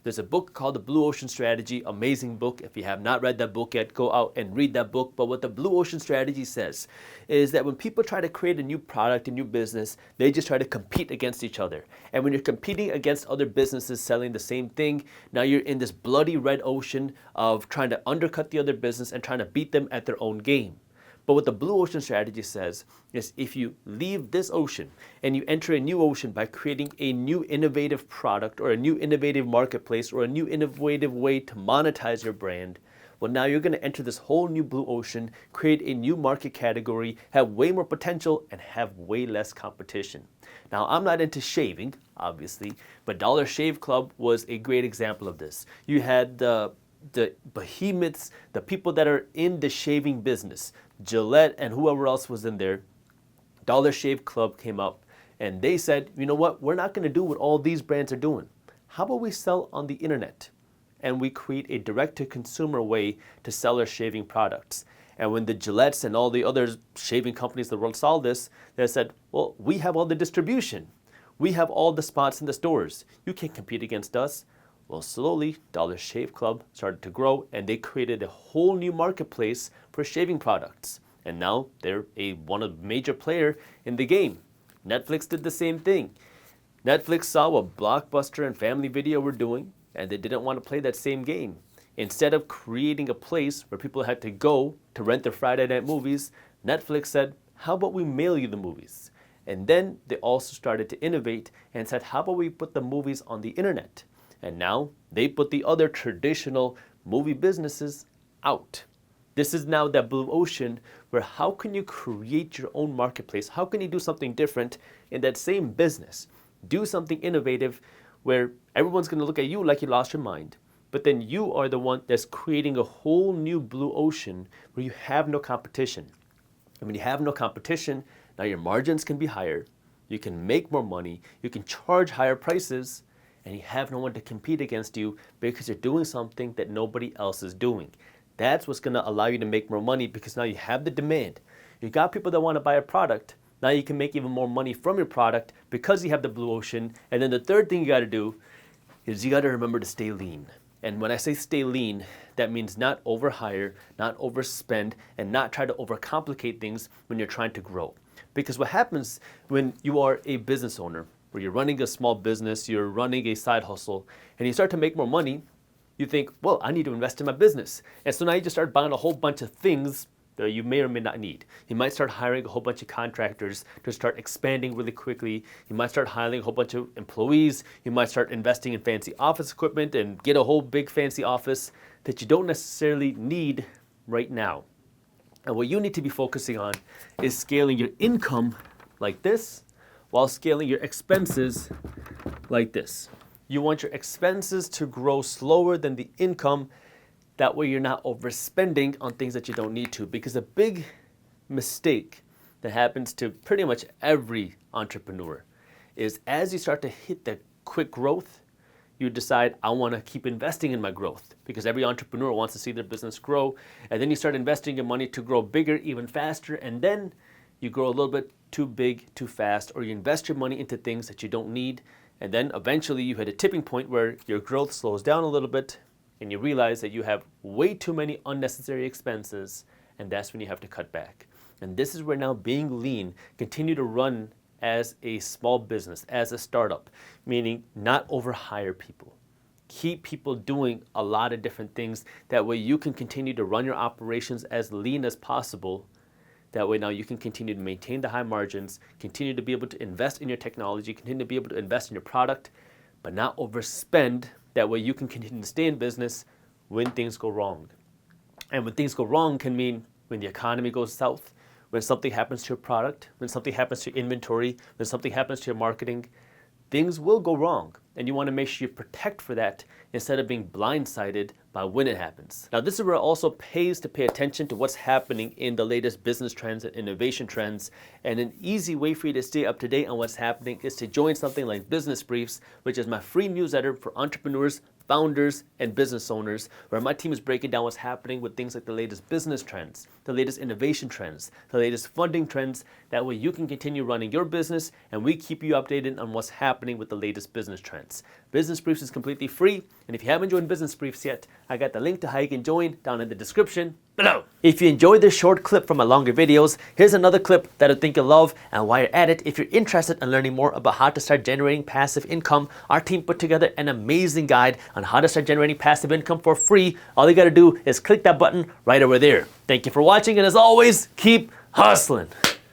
There's a book called The Blue Ocean Strategy, amazing book. If you have not read that book yet, go out and read that book. But what the Blue Ocean Strategy says is that when people try to create a new product, a new business, they just try to compete against each other. And when you're competing against other businesses selling the same thing, now you're in this bloody red ocean of trying to undercut the other business and trying to beat them at their own game. But what the Blue Ocean Strategy says is if you leave this ocean and you enter a new ocean by creating a new innovative product or a new innovative marketplace or a new innovative way to monetize your brand, well, now you're going to enter this whole new blue ocean, create a new market category, have way more potential, and have way less competition. Now, I'm not into shaving, obviously, but Dollar Shave Club was a great example of this. You had the behemoths, the people that are in the shaving business, Gillette and whoever else was in there. Dollar Shave Club came up and they said, you know what, we're not going to do what all these brands are doing. How about we sell on the internet? And we create a direct-to-consumer way to sell our shaving products. And when the Gillettes and all the other shaving companies in the world saw this, they said, well, we have all the distribution. We have all the spots in the stores. You can't compete against us. Well, slowly, Dollar Shave Club started to grow, and they created a whole new marketplace for shaving products. And now they're one of the major player in the game. Netflix did the same thing. Netflix saw what Blockbuster and Family Video were doing, and they didn't want to play that same game. Instead of creating a place where people had to go to rent their Friday night movies, Netflix said, how about we mail you the movies? And then they also started to innovate and said, how about we put the movies on the internet? And now they put the other traditional movie businesses out. This is now that blue ocean where how can you create your own marketplace? How can you do something different in that same business? Do something innovative where everyone's going to look at you like you lost your mind. But then you are the one that's creating a whole new blue ocean where you have no competition. And when you have no competition, now your margins can be higher. You can make more money. You can charge higher prices. And you have no one to compete against you because you're doing something that nobody else is doing. That's what's going to allow you to make more money because now you have the demand. You got people that want to buy a product. Now you can make even more money from your product because you have the blue ocean. And then the third thing you got to do is you got to remember to stay lean. And when I say stay lean, that means not overhire, not overspend, and not try to overcomplicate things when you're trying to grow. Because what happens when you are a business owner, where you're running a small business, you're running a side hustle, and you start to make more money, you think, well, I need to invest in my business. And so now you just start buying a whole bunch of things that you may or may not need. You might start hiring a whole bunch of contractors to start expanding really quickly. You might start hiring a whole bunch of employees. You might start investing in fancy office equipment and get a whole big fancy office that you don't necessarily need right now. And what you need to be focusing on is scaling your income like this, while scaling your expenses like this. You want your expenses to grow slower than the income. That way you're not overspending on things that you don't need to. Because a big mistake that happens to pretty much every entrepreneur is as you start to hit that quick growth, you decide, I want to keep investing in my growth. Because every entrepreneur wants to see their business grow. And then you start investing your money to grow bigger, even faster. And then you grow a little bit too big, too fast, or you invest your money into things that you don't need. And then eventually you hit a tipping point where your growth slows down a little bit and you realize that you have way too many unnecessary expenses, and that's when you have to cut back. And this is where now being lean, continue to run as a small business, as a startup, meaning not overhire people. Keep people doing a lot of different things. That way you can continue to run your operations as lean as possible. That way now you can continue to maintain the high margins, continue to be able to invest in your technology, continue to be able to invest in your product, but not overspend. That way you can continue to stay in business when things go wrong. And when things go wrong can mean when the economy goes south, when something happens to your product, when something happens to your inventory, when something happens to your marketing. Things will go wrong, and you want to make sure you protect for that instead of being blindsided by when it happens. Now, this is where it also pays to pay attention to what's happening in the latest business trends and innovation trends. And an easy way for you to stay up to date on what's happening is to join something like Business Briefs, which is my free newsletter for entrepreneurs founders and business owners, where my team is breaking down what's happening with things like the latest business trends, the latest innovation trends, the latest funding trends. That way you can continue running your business and we keep you updated on what's happening with the latest business trends. Business Briefs is completely free, and if you haven't joined Business Briefs yet, I got the link to how you can join down in the description below. If you enjoyed this short clip from my longer videos, here's another clip that I think you'll love. And while you're at it, if you're interested in learning more about how to start generating passive income, our team put together an amazing guide on how to start generating passive income for free. All you gotta do is click that button right over there. Thank you for watching, and as always, keep hustling.